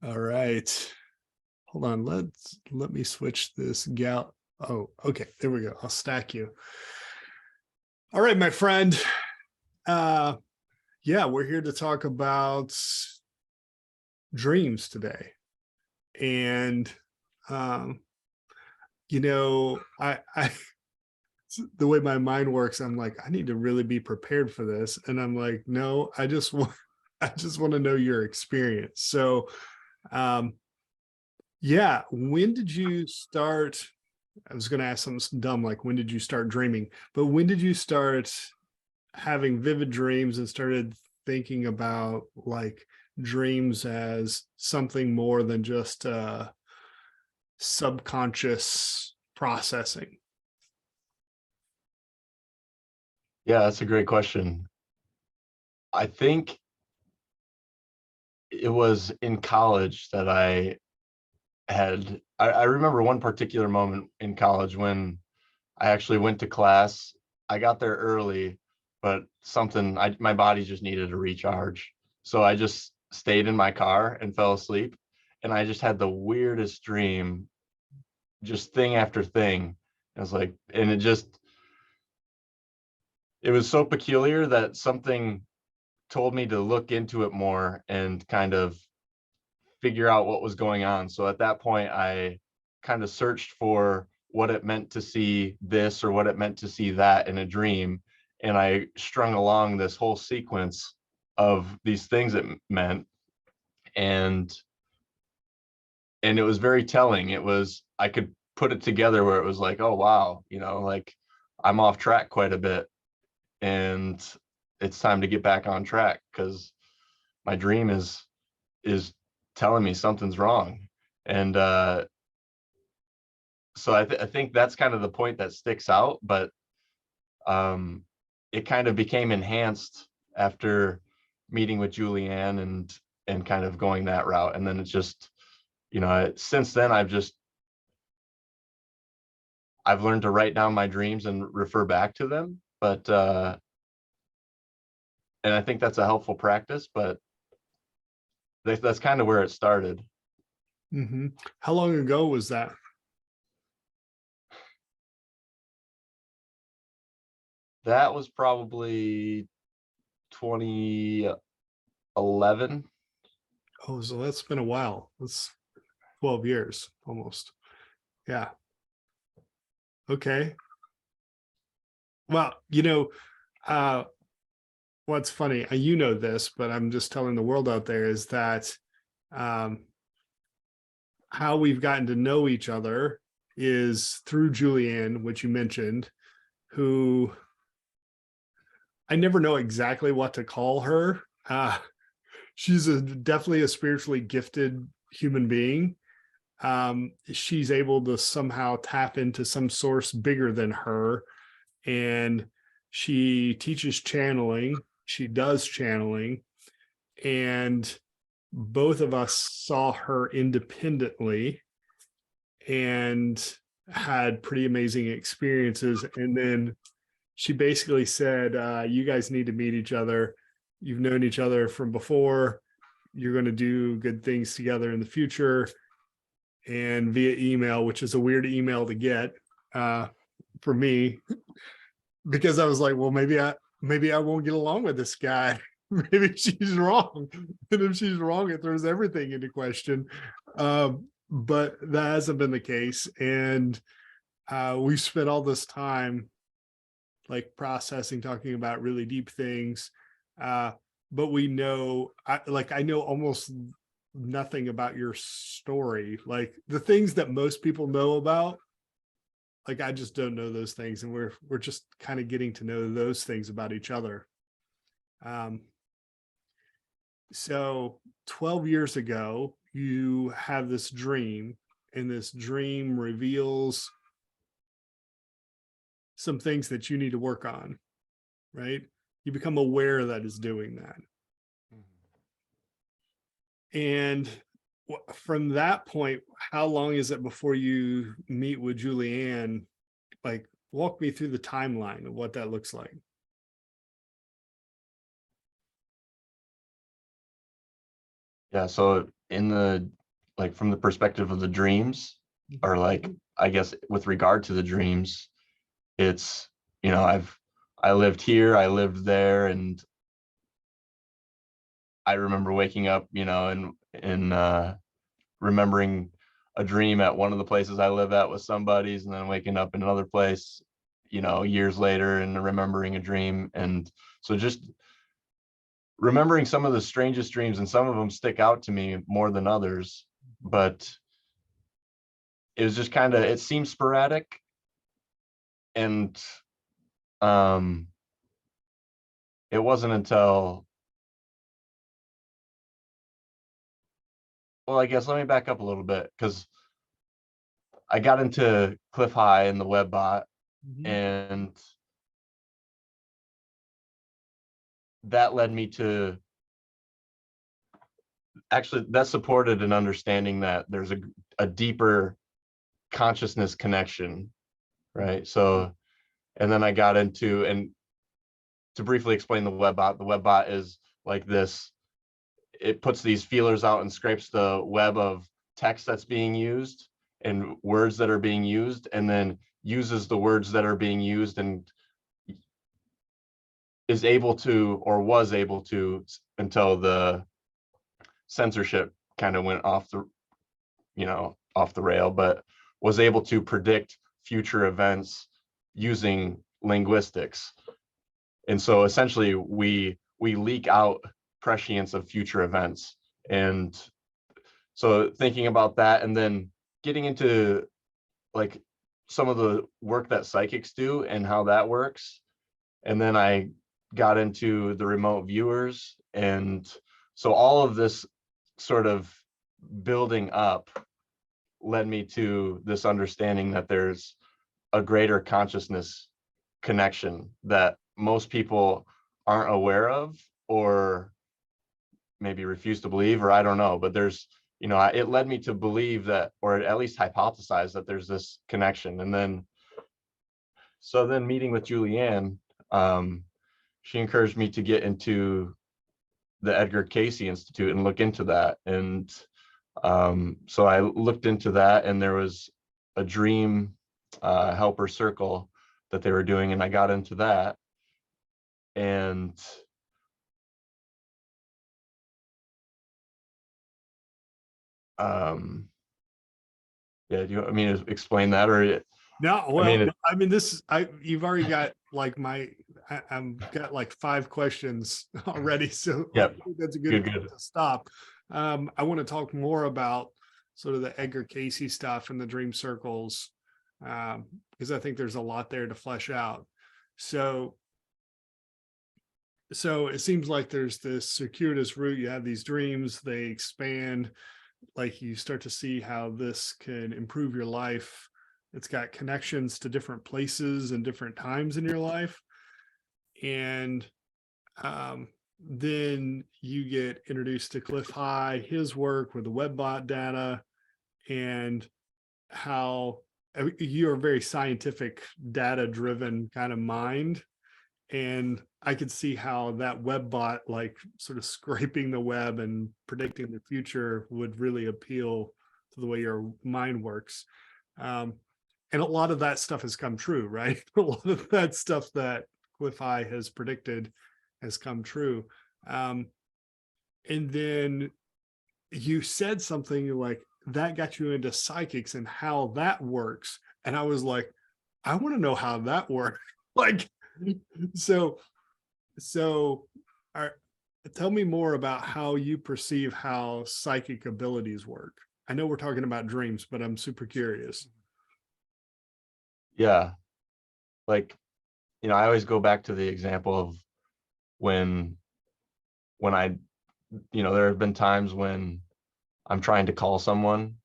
All right. Hold on. Let me switch this gal. Oh, okay. There we go. I'll stack you. All right, my friend. Uh yeah, we're here to talk about dreams today. And um, I the way my mind works, I'm like, I need to really be prepared for this. And I'm like, no, I just want I just want to know your experience. So um yeah, when did you start? I was going to ask something dumb like when did you start dreaming? But when did you start having vivid dreams and started thinking about like dreams as something more than just subconscious processing? Yeah, that's a great question. I think it was in college that I remember one particular moment in college when I actually went to class. I got there early, but my body just needed to recharge. So I just stayed in my car and fell asleep. And I just had the weirdest dream, just thing after thing. I was like, and it was so peculiar that something told me to look into it more and kind of figure out what was going on. So at that point, I kind of searched for what it meant to see this or what it meant to see that in a dream. And I strung along this whole sequence of these things it meant. And and it was very telling. I could put it together where it was like, oh wow, like I'm off track quite a bit and it's time to get back on track because my dream is telling me something's wrong. And so I think that's kind of the point that sticks out, but um, it kind of became enhanced after meeting with Julianne and kind of going that route. And then it's just, since then I've learned to write down my dreams and refer back to them. But and I think that's a helpful practice, but that's kind of where it started. Hmm. How long ago was that? That was probably 2011. Oh, so that's been a while. That's 12 years almost. Yeah. Okay. Well, uh, what's funny, you know this, but I'm just telling the world out there is that um, how we've gotten to know each other is through Julianne, which you mentioned, who I never know exactly what to call her. She's definitely a spiritually gifted human being. She's able to somehow tap into some source bigger than her, and she teaches channeling. She does channeling, and both of us saw her independently and had pretty amazing experiences. And then she basically said, you guys need to meet each other. You've known each other from before. You're going to do good things together in the future. And via email, which is a weird email to get uh, for me, because I was like, well, maybe I won't get along with this guy. Maybe she's wrong. And if she's wrong, it throws everything into question. But that hasn't been the case. And we've spent all this time like processing, talking about really deep things. Uh, but I know almost nothing about your story. Like the things that most people know about, like I just don't know those things. And we're just kind of getting to know those things about each other. Um, so 12 years ago, you have this dream, and this dream reveals some things that you need to work on, right? You become aware that it's doing that. And from that point, how long is it before you meet with Julianne? Like, walk me through the timeline of what that looks like. Yeah, so in the, like, from the perspective of the dreams, or like, I guess with regard to the dreams, it's, I lived here, I lived there, and I remember waking up, and remembering a dream at one of the places I live at with somebody's, and then waking up in another place, years later and remembering a dream. And so just remembering some of the strangest dreams, and some of them stick out to me more than others, but it was just kind of, it seemed sporadic. And um it wasn't until, well, I guess let me back up a little bit, because I got into Cliff High and the WebBot, Mhm. and that led me to, actually, that supported an understanding that there's a deeper consciousness connection, right? So, and then I got into, and to briefly explain the WebBot is like this, it puts these feelers out and scrapes the web of text that's being used and words that are being used, and then uses the words that are being used and is able to, or was able to, until the censorship kind of went off the rail, but was able to predict future events using linguistics. And so essentially we leak out prescience of future events. And so thinking about that, and then getting into like some of the work that psychics do and how that works. And then I got into the remote viewers. And so all of this sort of building up led me to this understanding that there's a greater consciousness connection that most people aren't aware of, or maybe refuse to believe, or I don't know, but there's, it led me to believe that, or at least hypothesize that there's this connection. And then, so then meeting with Julianne, she encouraged me to get into the Edgar Cayce Institute and look into that. And so I looked into that, and there was a dream helper circle that they were doing, and I got into that. And yeah, do you want me to explain that, or No, I well, mean, no, I mean, you've already got like I'm got like 5 questions already. So I yep, think that's a good, good place good. to stop. I want to talk more about sort of the Edgar Cayce stuff and the dream circles, because I think there's a lot there to flesh out. So, so it seems like there's this circuitous route. You have these dreams, they expand, like you start to see how this can improve your life. It's got connections to different places and different times in your life. And then you get introduced to Cliff High, his work with the WebBot data, and how you're a very scientific, data driven kind of mind. And I could see how that web bot, like sort of scraping the web and predicting the future, would really appeal to the way your mind works. Um, and a lot of that stuff has come true, right? A lot of that stuff that Cliff High has predicted has come true. Um, and then you said something like that got you into psychics and how that works. And I was like, I want to know how that works. Like, so so, are, tell me more about how you perceive how psychic abilities work. I know we're talking about dreams, but I'm super curious. Yeah, like, I always go back to the example of when when I, there have been times when I'm trying to call someone,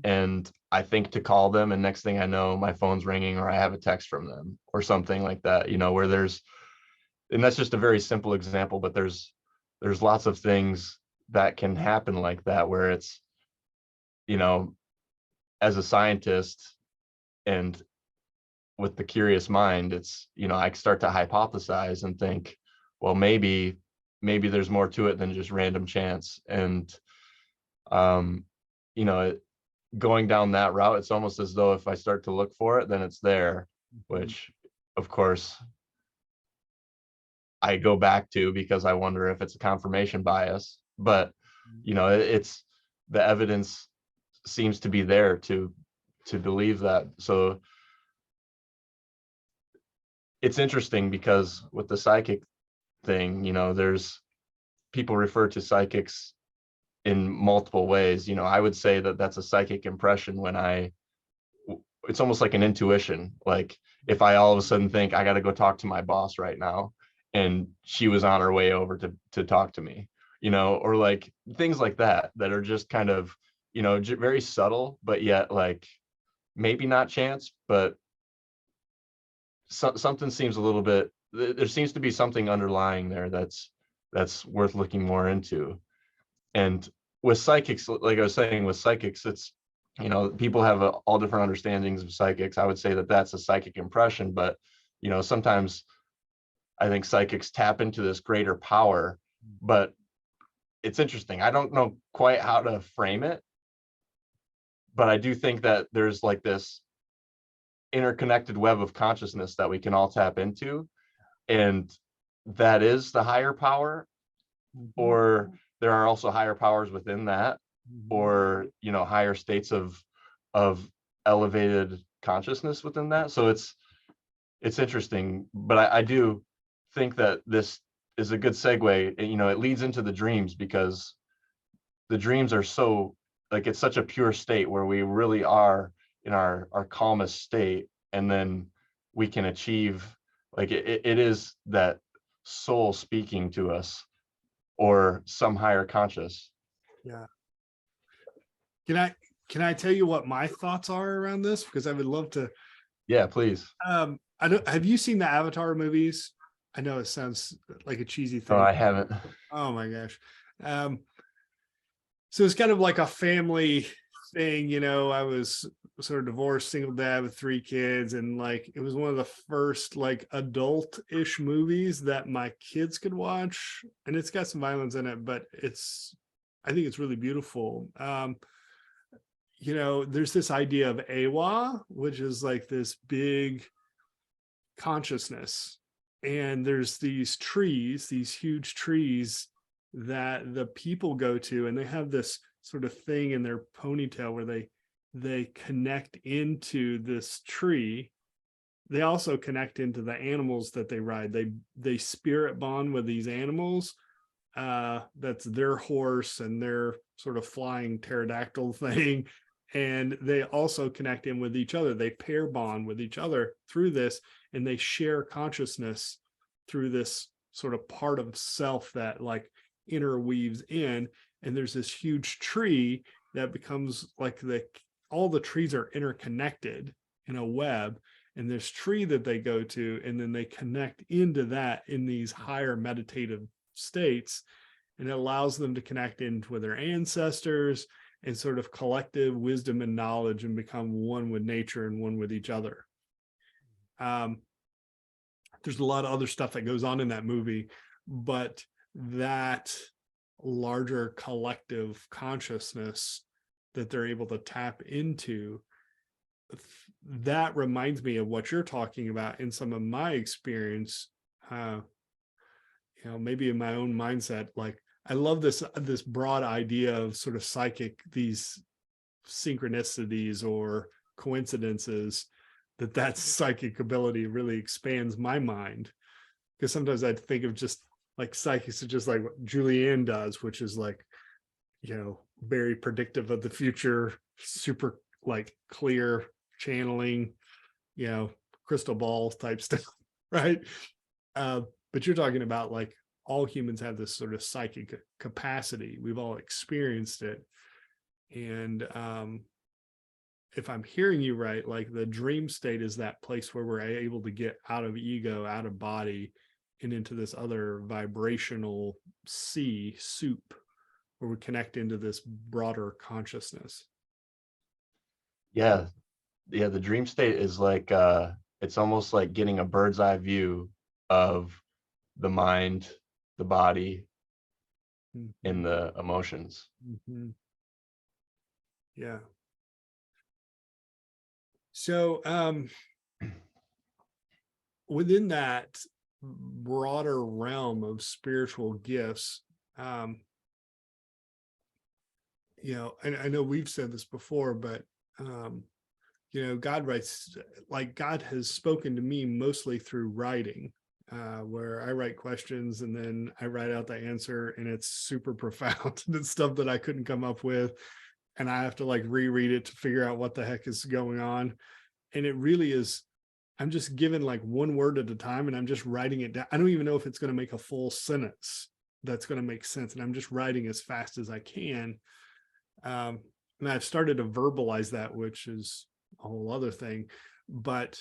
and I think to call them, and next thing I know, my phone's ringing, or I have a text from them or something like that, where there's, and that's just a very simple example, but there's lots of things that can happen like that, where it's, you know, as a scientist and with the curious mind, it's, I start to hypothesize and think, well, maybe there's more to it than just random chance. And um, you know, going down that route, it's almost as though if I start to look for it, then it's there, Mhm. which of course I go back to because I wonder if it's a confirmation bias. But it's the evidence seems to be there to believe that. So it's interesting because with the psychic thing, there's people refer to psychics in multiple ways. I would say that that's a psychic impression when it's almost like an intuition. Like if I all of a sudden think I got to go talk to my boss right now, and she was on her way over to talk to me, or like things like that are just kind of, very subtle, but yet like maybe not chance, but something seems a little bit. There seems to be something underlying there that's worth looking more into. And with psychics, like I was saying, with psychics, it's people have all different understandings of psychics. I would say that that's a psychic impression, but sometimes I think psychics tap into this greater power. But it's interesting. I don't know quite how to frame it, but I do think that there's like this interconnected web of consciousness that we can all tap into, and that is the higher power, Mhm. or there are also higher powers within that, Mhm. or higher states of elevated consciousness within that. So it's interesting, but I do think that this is a good segue. It leads into the dreams, because the dreams are so, like, it's such a pure state where we really are in our calmest state, and then we can achieve, like, it is that soul speaking to us, or some higher conscious. Yeah. Can I can I tell you what my thoughts are around this? Because I would love to. Yeah, please. I don't. Have you seen the Avatar movies? I know it sounds like a cheesy No, thing. I haven't. Oh my gosh. Um, so it's kind of like a family thing. I was sort of divorced, single dad with 3 kids, and like it was one of the first like adult-ish movies that my kids could watch, and it's got some violence in it, but I think it's really beautiful. There's this idea of Awa, which is like this big consciousness. And there's these trees, these huge trees that the people go to, and they have this sort of thing in their ponytail where they connect into this tree. They also connect into the animals that they ride. They spirit bond with these animals. That's their horse and their sort of flying pterodactyl thing. And they also connect in with each other. They pair bond with each other through this, and they share consciousness through this sort of part of self that like interweaves in. And there's this huge tree that becomes like all the trees are interconnected in a web, and this tree that they go to, and then they connect into that in these higher meditative states, and it allows them to connect in with their ancestors and sort of collective wisdom and knowledge, and become one with nature and one with each other. um, there's a lot of other stuff that goes on in that movie, but that larger collective consciousness that they're able to tap into, that reminds me of what you're talking about in some of my experience. uh, Maybe in my own mindset, like I love this broad idea of sort of psychic, these synchronicities or coincidences, that psychic ability really expands my mind. Because sometimes I think of just like psychics are just like what Julianne does, which is like, very predictive of the future, super like clear channeling, you know, crystal ball type stuff, right? Uh, but you're talking about like all humans have this sort of psychic capacity. We've all experienced it. And if I'm hearing you right, like the dream state is that place where we're able to get out of ego, out of body, and into this other vibrational sea soup where we connect into this broader consciousness. Yeah, yeah, the dream state is like, it's almost like getting a bird's eye view of the mind, the body, Mhm, and the emotions. mhm. Yeah. So within that broader realm of spiritual gifts, um, I know we've said this before, but um, God writes, like God has spoken to me mostly through writing, where I write questions and then I write out the answer and it's super profound. And it's stuff that I couldn't come up with. And I have to like reread it to figure out what the heck is going on. And it really is, I'm just given like one word at a time and I'm just writing it down. I don't even know if it's going to make a full sentence that's going to make sense. And I'm just writing as fast as I can. And I've started to verbalize that, which is a whole other thing. But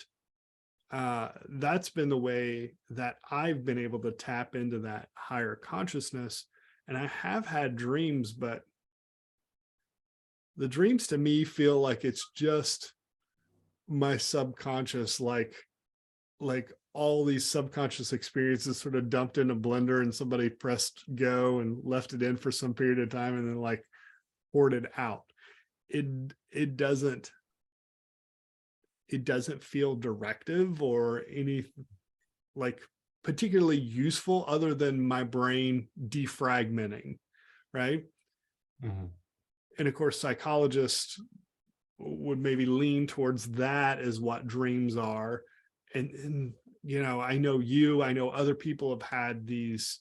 that's been the way that I've been able to tap into that higher consciousness. And I have had dreams, but the dreams to me feel like it's just my subconscious, like all these subconscious experiences sort of dumped in a blender and somebody pressed go and left it in for some period of time and then like poured it out. It doesn't feel directive or any like particularly useful other than my brain defragmenting, right? Mhm. And of course psychologists would maybe lean towards that as what dreams are. And I know other people have had these,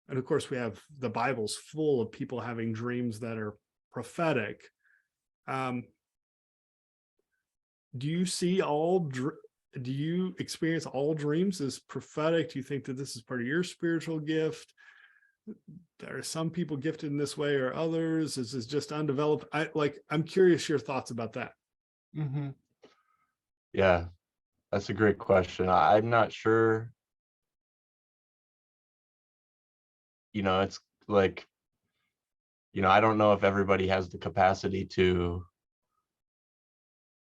and of course we have the Bible's full of people having dreams that are prophetic. Do you see do you experience all dreams as prophetic? Do you think that this is part of your spiritual gift? There are some people gifted in this way or others? Is this just undeveloped? I'm curious your thoughts about that. Mhm. Yeah, that's a great question. I'm not sure, it's like, I don't know if everybody has the capacity to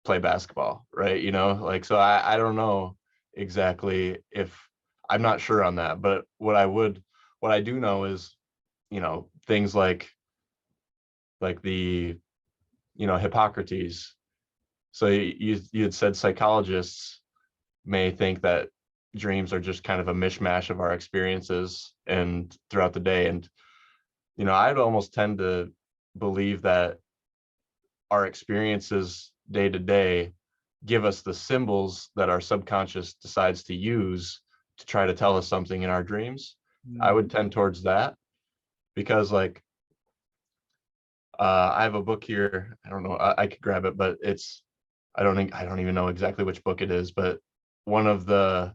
play basketball, right? Like, so I don't know exactly if I'm not sure on that, but what I do know is, things like the, Hippocrates. So you had said psychologists may think that dreams are just kind of a mishmash of our experiences and throughout the day. And, I'd almost tend to believe that our experiences day to day give us the symbols that our subconscious decides to use to try to tell us something in our dreams. I would tend towards that because like I have a book here. I don't know. I could grab it, but I don't even know exactly which book it is, but one of the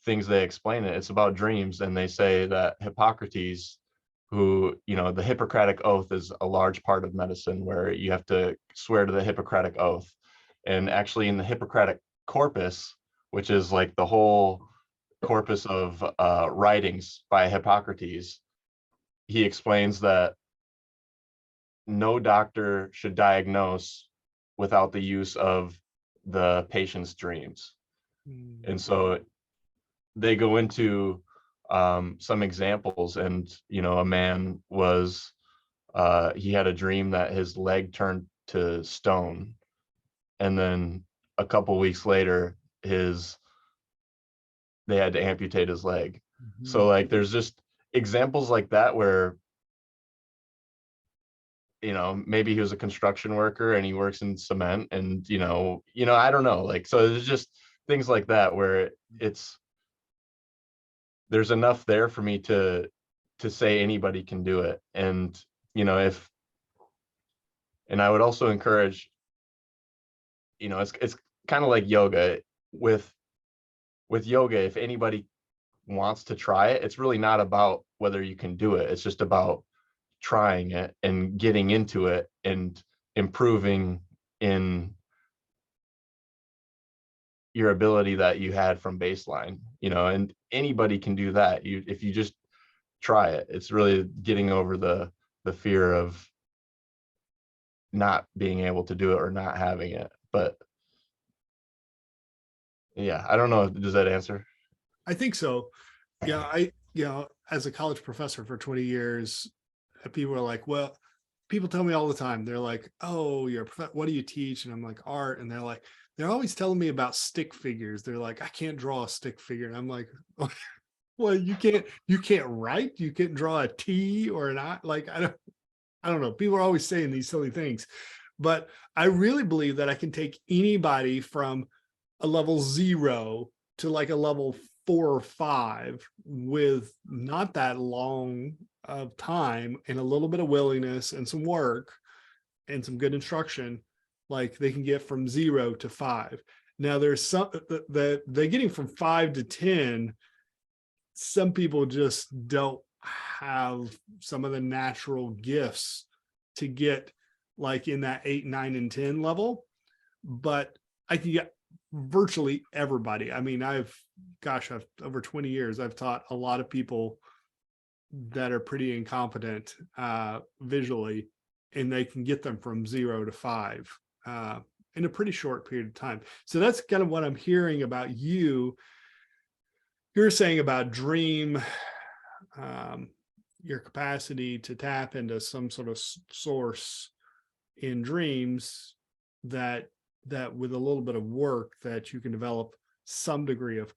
things they explain it's about dreams, and they say that Hippocrates, who, the Hippocratic Oath is a large part of medicine where you have to swear to the Hippocratic Oath. And actually in the Hippocratic corpus, which is like the whole corpus of writings by Hippocrates, he explains that no doctor should diagnose without the use of the patient's dreams. And so they go into some examples, and a man was he had a dream that his leg turned to stone, and then a couple weeks later they had to amputate his leg. So like there's just examples like that where maybe he was a construction worker and he works in cement, and I don't know, like, so there's just things like that where it's there's enough there for me to say anybody can do it. And if and I would also encourage, it's kind of like yoga. With yoga, if anybody wants to try it, it's really not about whether you can do it. It's just about trying it and getting into it and improving in your ability that you had from baseline, and anybody can do that. If you just try it, it's really getting over the fear of not being able to do it or not having it. But yeah, I don't know. Does that answer? I think so. Yeah, as a college professor for 20 years, people are like, well, people tell me all the time, they're like, oh, what do you teach? And I'm like, art. And they're always telling me about stick figures. They're like, I can't draw a stick figure. And I'm like, well, you can't write, you can't draw a T or an I. Like, I don't know. People are always saying these silly things, but I really believe that I can take anybody from a level 0 to like a level 4 or 5 with not that long of time and a little bit of willingness and some work and some good instruction. Like they can get from 0 to 5. Now there's some that they're getting from 5 to 10. Some people just don't have some of the natural gifts to get like in that 8, 9, and 10 level. But I can get virtually everybody. I mean, I've over 20 years, I've taught a lot of people that are pretty incompetent visually, and they can get them from 0 to 5 in a pretty short period of time. So that's kind of what I'm hearing about you. You're saying about dream, your capacity to tap into some sort of source in dreams, that with a little bit of work that you can develop some degree of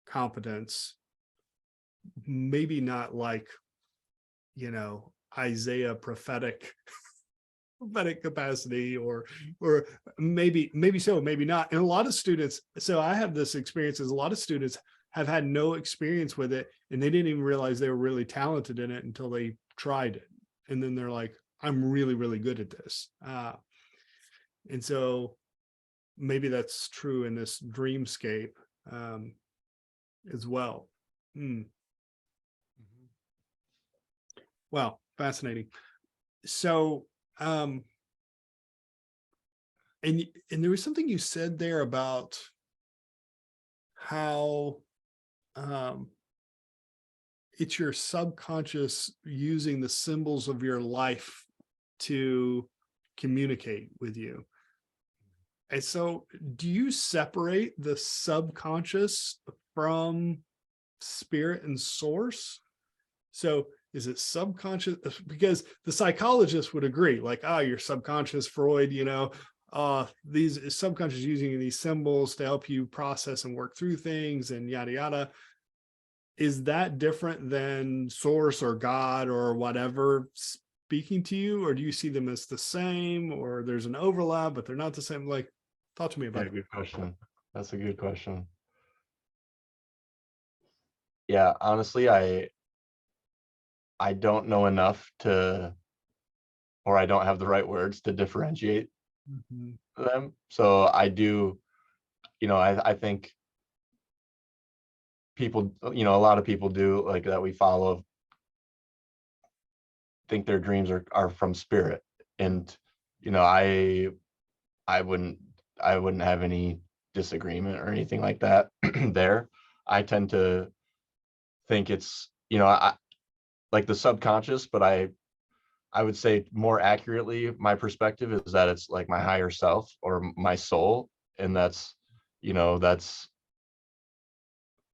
competence. Maybe not like, Isaiah prophetic capacity, or maybe so, maybe not. And a lot of students, so I have this experience, as a lot of students have had no experience with it, and they didn't even realize they were really talented in it until they tried it. And then they're like, I'm really, really good at this. And so maybe that's true in this dreamscape as well. Well, fascinating. So, and there was something you said there about how it's your subconscious using the symbols of your life to communicate with you. And so do you separate the subconscious from spirit and source? So is it subconscious? Because the psychologist would agree, like, your subconscious, Freud, these subconscious using these symbols to help you process and work through things and yada, yada. Is that different than source or God or whatever speaking to you? Or do you see them as the same, or there's an overlap, but they're not the same? Like, talk to me about it. Good question. That's a good question. Yeah, honestly, I don't know enough to, or I don't have the right words to differentiate them. So I do, I think people, a lot of people do, like, that we follow, think their dreams are from spirit. And, I wouldn't have any disagreement or anything like that there. I tend to think it's, like the subconscious, but I would say more accurately, my perspective is that it's like my higher self or my soul. And that's,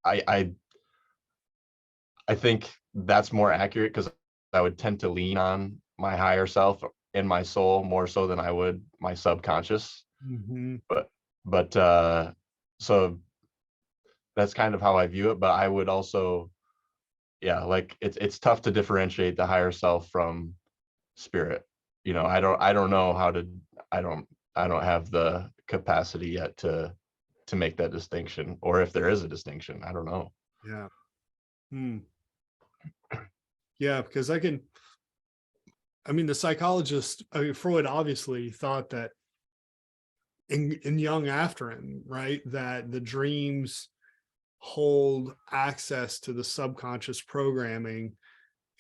I think that's more accurate, because I would tend to lean on my higher self and my soul more so than I would my subconscious. But so that's kind of how I view it. But I would also, like, it's tough to differentiate the higher self from spirit. I don't know how to, I don't have the capacity yet to make that distinction, or if there is a distinction. I don't know. Yeah. Yeah, because the psychologist, Freud obviously thought that in young after him, right, that the dreams hold access to the subconscious programming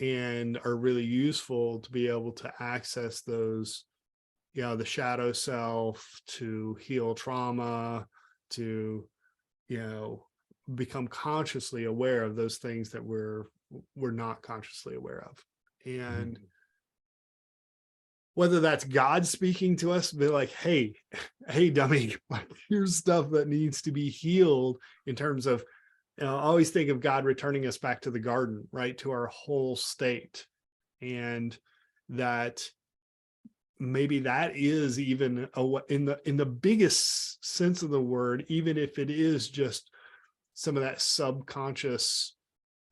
and are really useful to be able to access those, the shadow self, to heal trauma, to, become consciously aware of those things that we're not consciously aware of. And whether that's God speaking to us, be like, hey, dummy, like, here's stuff that needs to be healed, in terms of, I always think of God returning us back to the garden, right? To our whole state. And that maybe that is even in the biggest sense of the word, even if it is just some of that subconscious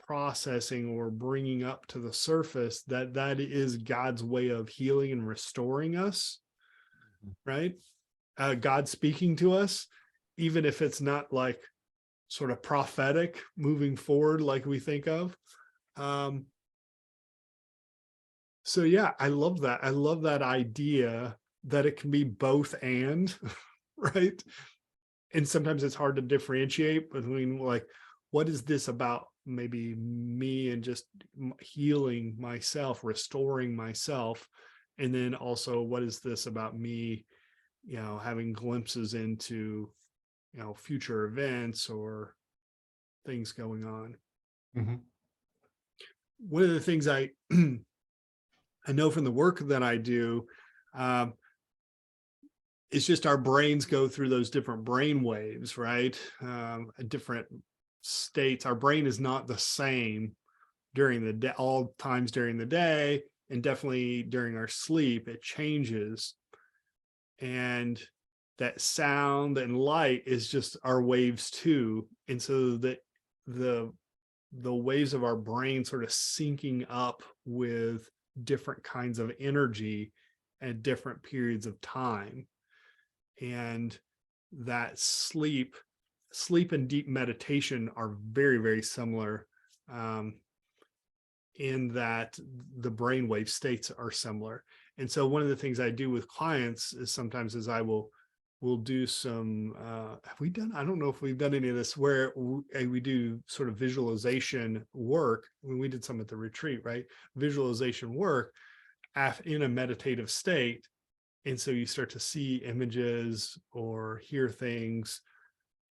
processing or bringing up to the surface, that is God's way of healing and restoring us, right? God speaking to us, even if it's not like sort of prophetic moving forward like we think of. So yeah, I love that. I love that idea that it can be both and, right? And sometimes it's hard to differentiate between like, what is this about maybe me and just healing myself, restoring myself? And then also, what is this about me, having glimpses into, future events or things going on? Mhm. One of the things I I know from the work that I do, um, it's just our brains go through those different brain waves, right? Different states. Our brain is not the same during the day, all times during the day, and definitely during our sleep. It changes, and that sound and light is just our waves too. And so that the waves of our brain sort of syncing up with different kinds of energy at different periods of time. And that sleep and deep meditation are very, very similar, in that the brainwave states are similar. And so one of the things I do with clients is sometimes I will do some, have we done, I don't know if we've done any of this, where we do sort of visualization work when we did some at the retreat, right? Visualization work in a meditative state. And so you start to see images or hear things,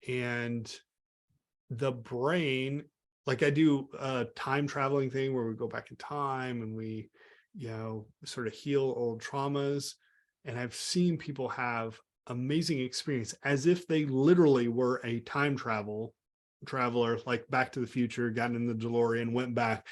and the brain, like I do a time traveling thing where we go back in time and we, sort of heal old traumas. And I've seen people have amazing experience as if they literally were a time traveler, like Back to the Future, got in the DeLorean, went back,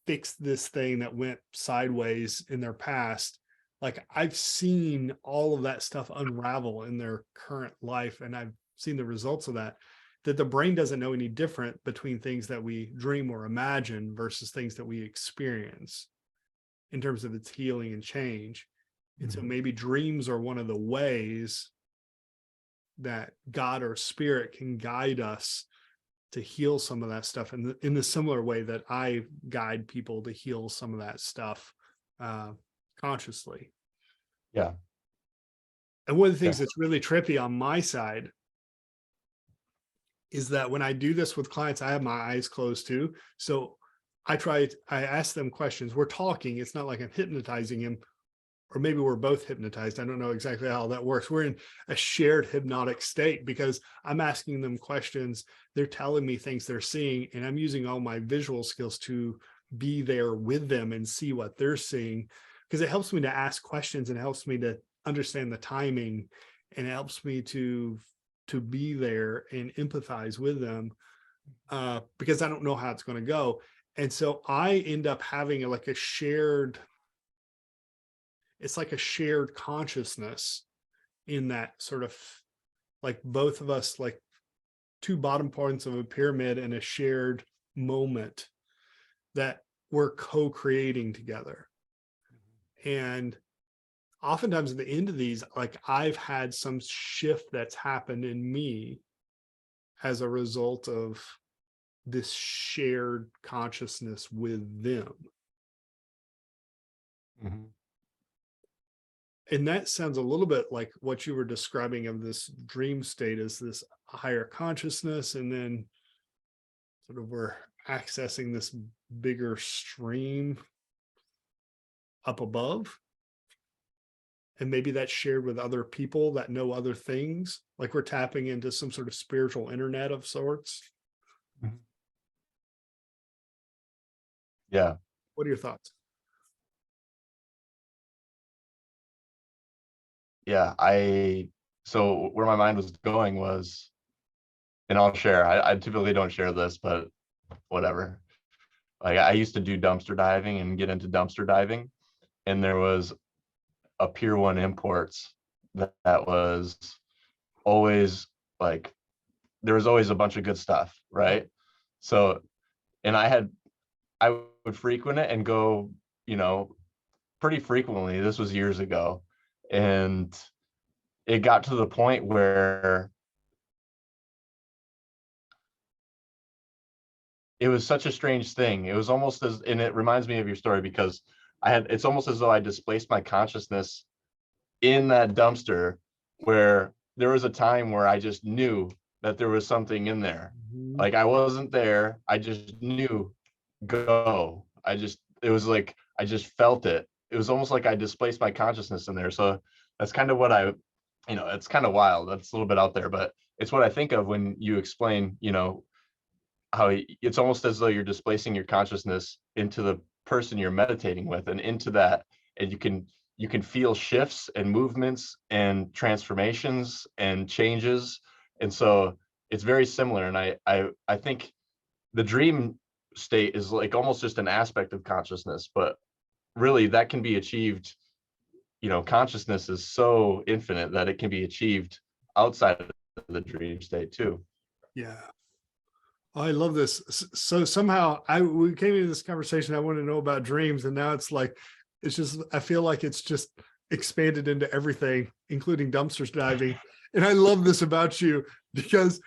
fixed this thing that went sideways in their past. Like I've seen all of that stuff unravel in their current life, and I've seen the results of that the brain doesn't know any different between things that we dream or imagine versus things that we experience in terms of its healing and change. And so maybe dreams are one of the ways that God or spirit can guide us to heal some of that stuff in the similar way that I guide people to heal some of that stuff consciously. Yeah. And one of the things that's really trippy on my side is that when I do this with clients, I have my eyes closed too. So I ask them questions. We're talking. It's not like I'm hypnotizing him, or maybe we're both hypnotized. I don't know exactly how that works. We're in a shared hypnotic state because I'm asking them questions. They're telling me things they're seeing, and I'm using all my visual skills to be there with them and see what they're seeing, because it helps me to ask questions and it helps me to understand the timing, and it helps me to be there and empathize with them, because I don't know how it's going to go. And so I end up having it's like a shared consciousness in that sort of, like both of us, like two bottom points of a pyramid in a shared moment that we're co-creating together. And oftentimes at the end of these, like I've had some shift that's happened in me as a result of this shared consciousness with them. And that sounds a little bit like what you were describing of this dream state, as this higher consciousness, and then sort of we're accessing this bigger stream up above. And maybe that's shared with other people that know other things, like we're tapping into some sort of spiritual internet of sorts. Yeah. What are your thoughts? Yeah. So where my mind was going was, and I'll share, I typically don't share this, but whatever. Like I used to do dumpster diving and get into dumpster diving. And there was a Pier 1 Imports that was always like, there was always a bunch of good stuff, right? So, and I would frequent it and go, pretty frequently. This was years ago. And it got to the point where it was such a strange thing. It was almost as, and it reminds me of your story because it's almost as though I displaced my consciousness in that dumpster, where there was a time where I just knew that there was something in there. Mhm. Like I wasn't there. I just knew, go. It was like, I just felt it. It was almost like I displaced my consciousness in there. So that's kind of what it's kind of wild. That's a little bit out there, but it's what I think of when you explain, how it's almost as though you're displacing your consciousness into the person you're meditating with and into that, and you can feel shifts and movements and transformations and changes. And so it's very similar. And I think the dream state is like almost just an aspect of consciousness, but really that can be achieved. Consciousness is so infinite that it can be achieved outside of the dream state too. Yeah. I love this. So somehow we came into this conversation. I want to know about dreams, and now it's like, I feel like it's just expanded into everything, including dumpsters diving. And I love this about you because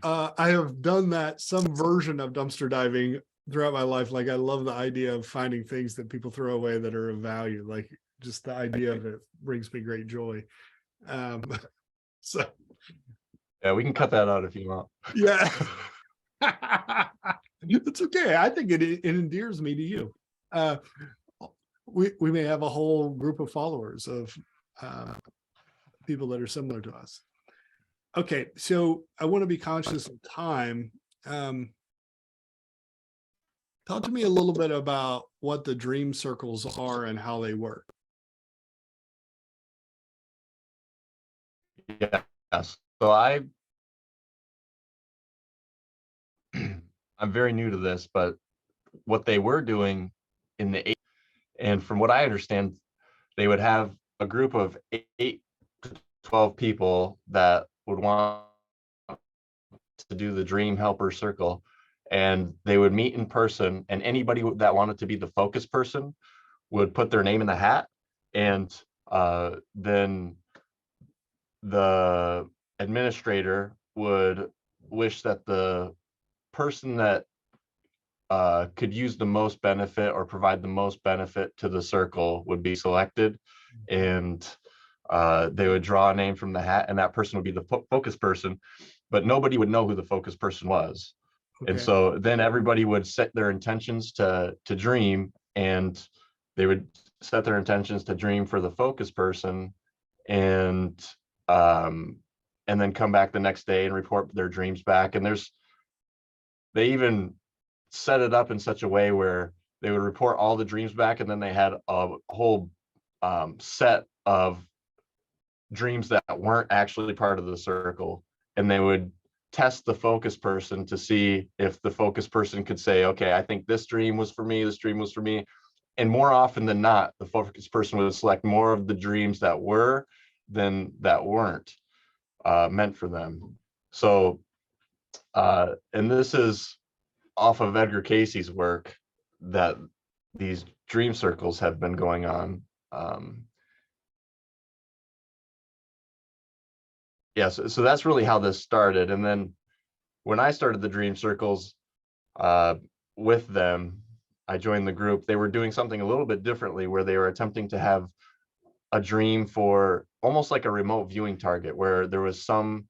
I have done some version of dumpster diving throughout my life. Like I love the idea of finding things that people throw away that are of value. Like just the idea of it brings me great joy. So Yeah, we can cut that out if you want. yeah. It's okay. I think it endears me to you. We may have a whole group of followers of people that are similar to us. Okay, so I want to be conscious of time. Talk to me a little bit about what the dream circles are and how they work. Yes. So I'm very new to this, but what they were doing in the 80s, and from what I understand, they would have a group of 8 to 12 people that would want to do the Dream Helper Circle, and they would meet in person, and anybody that wanted to be the focus person would put their name in the hat, and then the administrator would wish that the person that could use the most benefit or provide the most benefit to the circle would be selected, and they would draw a name from the hat, and that person would be the focus person, but nobody would know who the focus person was. And Okay. so then everybody would set their intentions to dream, and they would set their intentions to dream for the focus person, and um, and then come back the next day and report their dreams back. And they even set it up in such a way where they would report all the dreams back, and then they had a whole set of dreams that weren't actually part of the circle, and they would test the focus person to see if the focus person could say, okay, I think this dream was for me, this dream was for me. And more often than not, the focus person would select more of the dreams that were than that weren't meant for them. So and this is off of Edgar Casey's work, that these dream circles have been going on. Yes, so that's really how this started. And then when I started the dream circles with them, I joined the group. They were doing something a little bit differently, where they were attempting to have a dream for almost like a remote viewing target, where there was some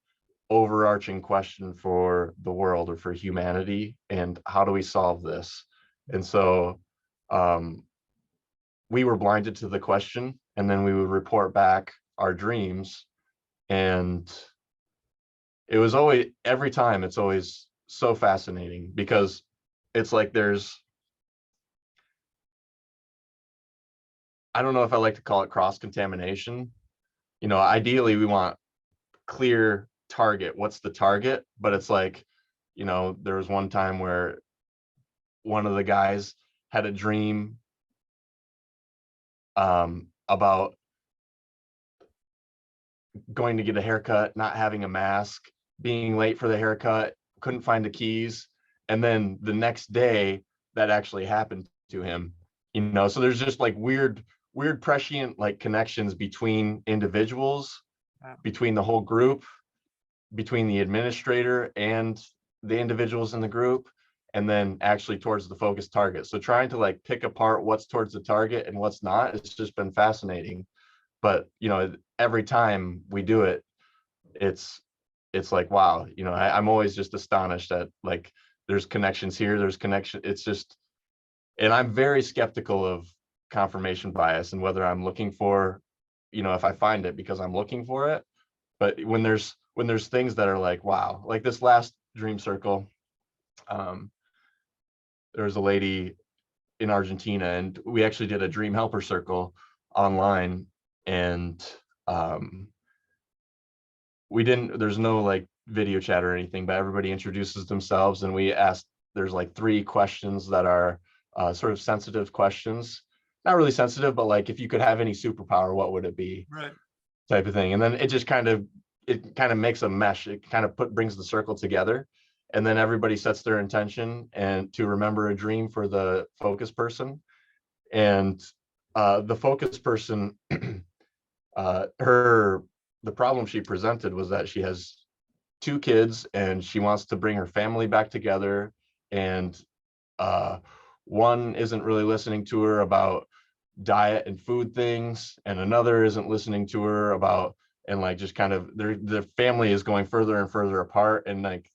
overarching question for the world or for humanity, and how do we solve this? And so we were blinded to the question, and then we would report back our dreams. And it was always, every time, it's always so fascinating, because it's like I don't know if I like to call it cross contamination. Ideally we want clear target. What's the target? But it's like, there was one time where one of the guys had a dream about going to get a haircut, not having a mask, being late for the haircut, couldn't find the keys. And then the next day that actually happened to him, so there's just like weird prescient like connections between individuals, Wow. between the whole group, between the administrator and the individuals in the group, and then actually towards the focus target. So trying to like pick apart what's towards the target and what's not, it's just been fascinating. But every time we do it, it's like, wow, I'm always just astonished at like there's connections here, there's connection. It's just, and I'm very skeptical of confirmation bias and whether I'm looking for, if I find it because I'm looking for it. But when there's things that are like, wow, like this last dream circle, there was a lady in Argentina, and we actually did a dream helper circle online, and there's no like video chat or anything, but everybody introduces themselves, and there's like 3 questions that are sort of sensitive questions, not really sensitive, but like if you could have any superpower, what would it be, Right. type of thing. And then it kind of makes a mesh. It kind of brings the circle together, and then everybody sets their intention and to remember a dream for the focus person. And the focus person, the problem she presented was that she has 2 kids and she wants to bring her family back together, and one isn't really listening to her about diet and food things, and another isn't listening to her about, and like just kind of their family is going further and further apart, and like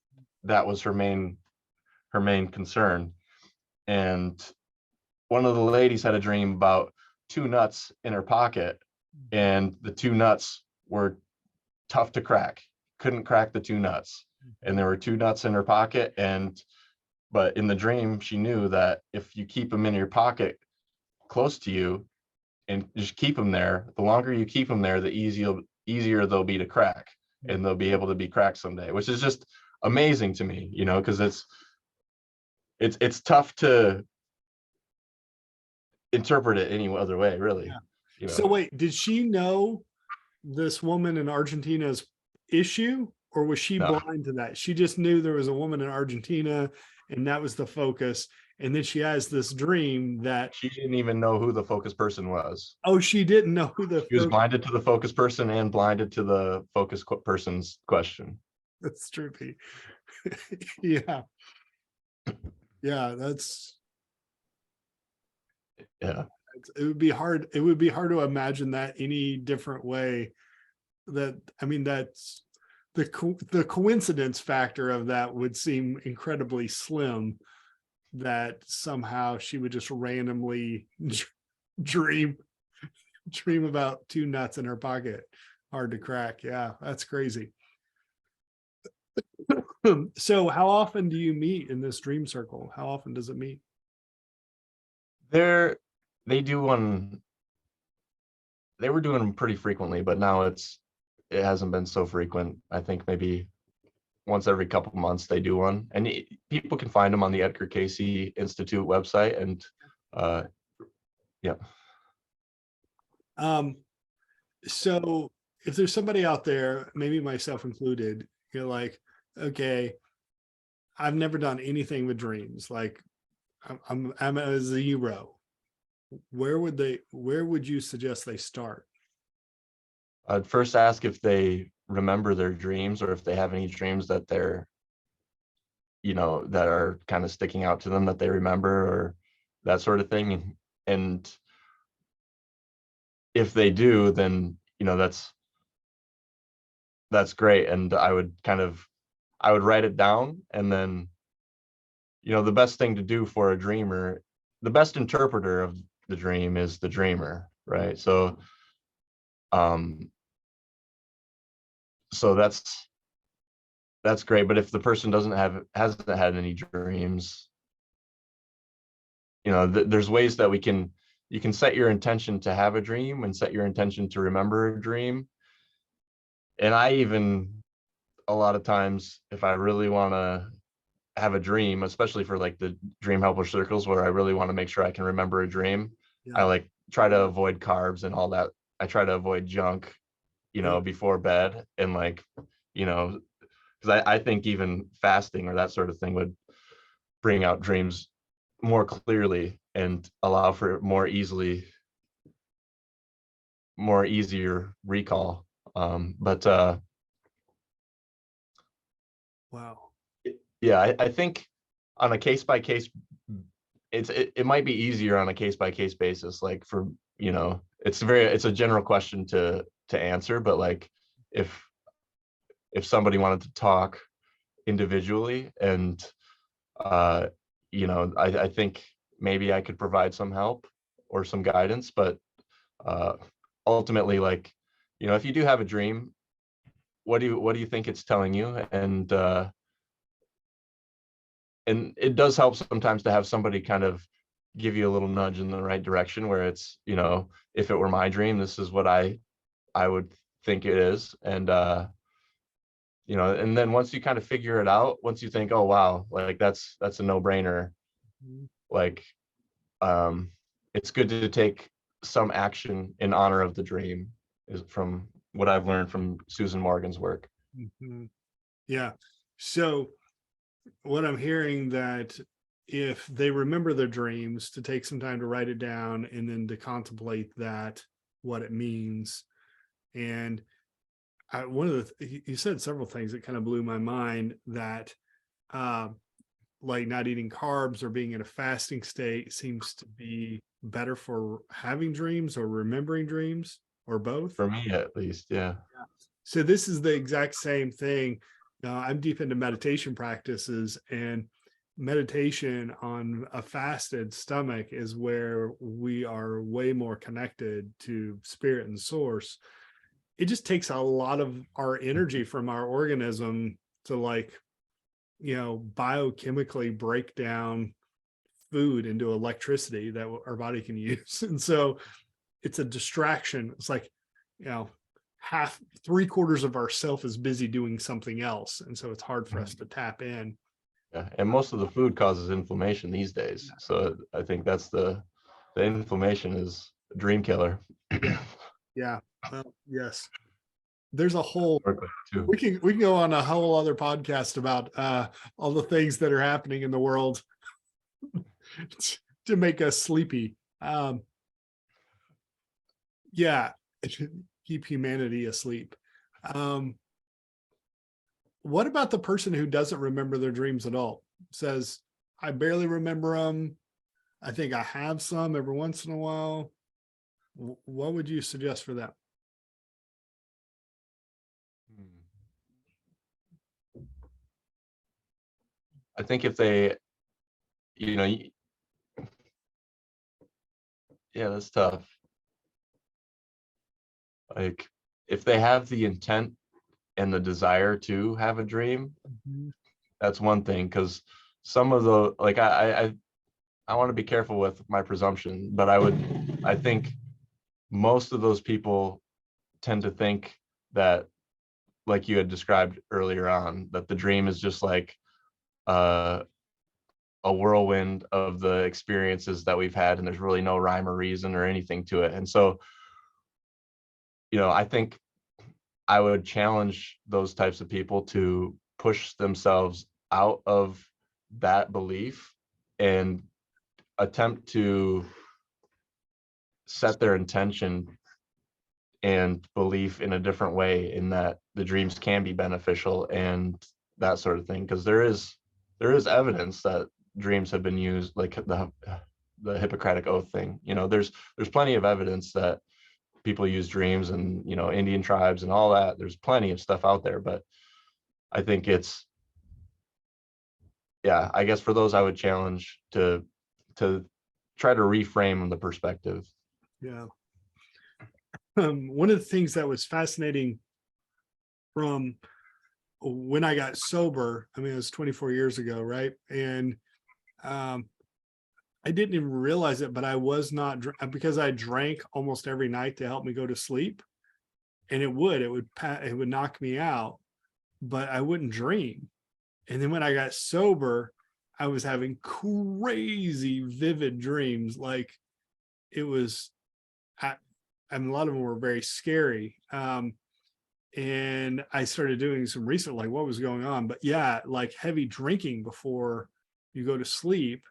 that was her main concern. And one of the ladies had a dream about 2 nuts in her pocket, and the 2 nuts were tough to crack, couldn't crack the 2 nuts, and there were 2 nuts in her pocket. But in the dream she knew that if you keep them in your pocket close to you and just keep them there, the longer you keep them there, the easier they'll be to crack, and they'll be able to be cracked someday, which is just amazing to me, because it's tough to interpret it any other way, really. So wait, did she know this woman in Argentina's issue, or was she No, blind to that? She just knew there was a woman in Argentina and that was the focus. And then she has this dream that, she didn't even know who the focus person was. oh, she didn't know who the She was blinded to the focus person and blinded to the focus person's question. That's trippy. Yeah. Yeah, Yeah. it would be hard. It would be hard to imagine that any different way. That's the coincidence factor of that would seem incredibly slim, that somehow she would just randomly dream about 2 nuts in her pocket. Hard to crack. Yeah, that's crazy. So how often do you meet in this dream circle? How often does it meet? They do one. They were doing them pretty frequently, but now it hasn't been so frequent. I think maybe once every couple months they do one, and people can find them on the Edgar Cayce Institute website. And yeah. So if there's somebody out there, maybe myself included, you're like, okay, I've never done anything with dreams. Like I'm a 0. Where would you suggest they start? I'd first ask if they remember their dreams, or if they have any dreams that they're, that are kind of sticking out to them that they remember, or that sort of thing. And if they do, then, that's great. And I would write it down, and then, the best thing to do for a dreamer, the best interpreter of the dream is the dreamer, right? So that's great. But if the person hasn't had any dreams, there's ways that you can set your intention to have a dream and set your intention to remember a dream. And I even, a lot of times, if I really want to have a dream, especially for like the dream helper circles where I really want to make sure I can remember a dream, I like try to avoid carbs and all that. I try to avoid junk Yeah. before bed, and like, because I think even fasting or that sort of thing would bring out dreams more clearly and allow for more easier recall. But Wow. yeah, I think on a case by case, it might be easier on a case by case basis. Like for, it's a general question to answer, but like if somebody wanted to talk individually, and uh I think maybe I could provide some help or some guidance, but uh ultimately, like, if you do have a dream, what do you think it's telling you? And it does help sometimes to have somebody kind of give you a little nudge in the right direction, where it's, if it were my dream, this is what I would think it is. And then once you kind of figure it out, once you think, oh wow, like that's a no-brainer, Mhm. like, um it's good to take some action in honor of the dream, is from what I've learned from Susan Morgan's work. Mhm. Yeah. So what I'm hearing, that if they remember their dreams, to take some time to write it down and then to contemplate that, what it means. And one of you said several things that kind of blew my mind, that uh, like not eating carbs or being in a fasting state seems to be better for having dreams or remembering dreams, or both. For me, at least, yeah. So this is the exact same thing. I'm deep into meditation practices, and meditation on a fasted stomach is where we are way more connected to spirit and source. It just takes a lot of our energy from our organism to, like, biochemically break down food into electricity that our body can use. And so it's a distraction. It's like, you know, half, three quarters of ourself is busy doing something else. And so it's hard for us to tap in. Yeah, and most of the food causes inflammation these days, so I think that's the inflammation is a dream killer. Yeah. Yeah. Well, yes. There's a whole, Work with it too. we can go on a whole other podcast about all the things that are happening in the world to make us sleepy. Yeah. Keep humanity asleep. Um, what about the person who doesn't remember their dreams at all? Says, I barely remember them. I think I have some every once in a while. What would you suggest for that? I think if they, you know, y- yeah, that's tough. Like, if they have the intent and the desire to have a dream, Mhm. that's one thing. Because some of the, like, I want to be careful with my presumption, but I think most of those people tend to think that, like you had described earlier on, that the dream is just like uh, a whirlwind of the experiences that we've had, and there's really no rhyme or reason or anything to it. And so, I think I would challenge those types of people to push themselves out of that belief and attempt to set their intention and belief in a different way, in that the dreams can be beneficial and that sort of thing, because there is evidence that dreams have been used, like the Hippocratic Oath thing. There's plenty of evidence that people use dreams, and Indian tribes and all that. There's plenty of stuff out there, but I think it's, yeah, I guess for those I would challenge to try to reframe the perspective. Yeah. One of the things that was fascinating from when I got sober, I mean, it was 24 years ago, right? And um, I didn't even realize it, but I was not, because I drank almost every night to help me go to sleep. And it would knock me out, but I wouldn't dream. And then when I got sober, I was having crazy vivid dreams. Like, it was, I mean, a lot of them were very scary. And I started doing some research, like what was going on. But yeah, like heavy drinking before you go to sleep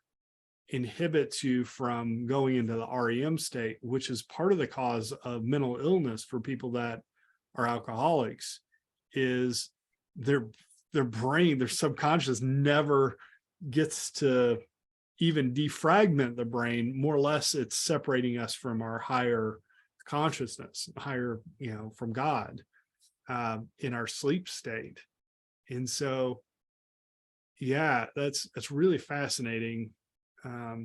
inhibits you from going into the REM state, which is part of the cause of mental illness for people that are alcoholics, is their brain, their subconscious never gets to even defragment the brain. More or less, it's separating us from our higher consciousness, higher, from God, in our sleep state. And so, yeah, that's really fascinating. I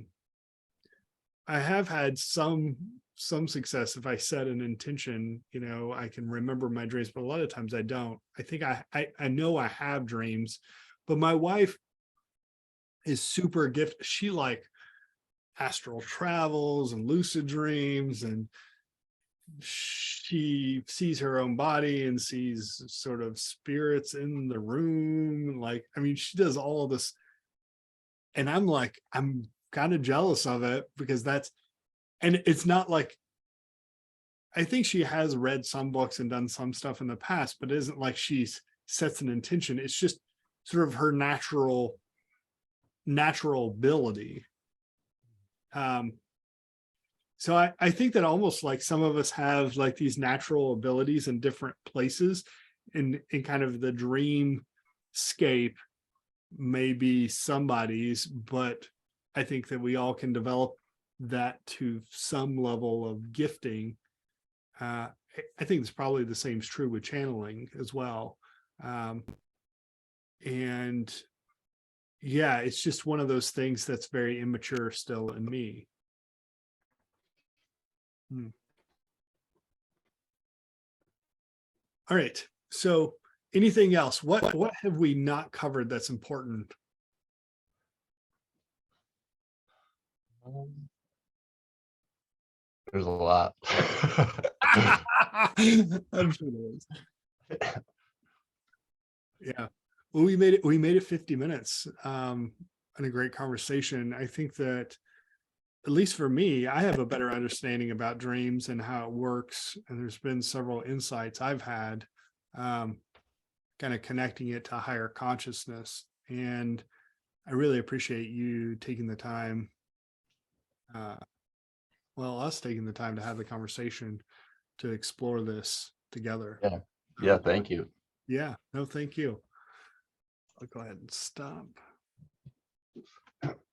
have had some success. If I set an intention, I can remember my dreams, but a lot of times I don't. I think I know I have dreams, but my wife is super gifted. She like astral travels and lucid dreams, and she sees her own body and sees sort of spirits in the room. Like, I mean, she does all of this. And I'm like, I'm kind of jealous of it, because and it's not like, I think she has read some books and done some stuff in the past, but it isn't like she sets an intention. It's just sort of her natural ability. So I think that almost like some of us have like these natural abilities in different places, in kind of the dreamscape maybe somebody's, but I think that we all can develop that to some level of gifting. I think it's probably the same is true with channeling as well. And yeah, it's just one of those things that's very immature still in me. All right. So anything else? What have we not covered that's important? There's a lot. I'm sure there is. Yeah. Well, we made it 50 minutes, and a great conversation. I think that, at least for me, I have a better understanding about dreams and how it works. And there's been several insights I've had, kind of connecting it to higher consciousness. And I really appreciate you taking the time, us taking the time to have the conversation to explore this together. Yeah. Thank you. Yeah. No, thank you. I'll go ahead and stop.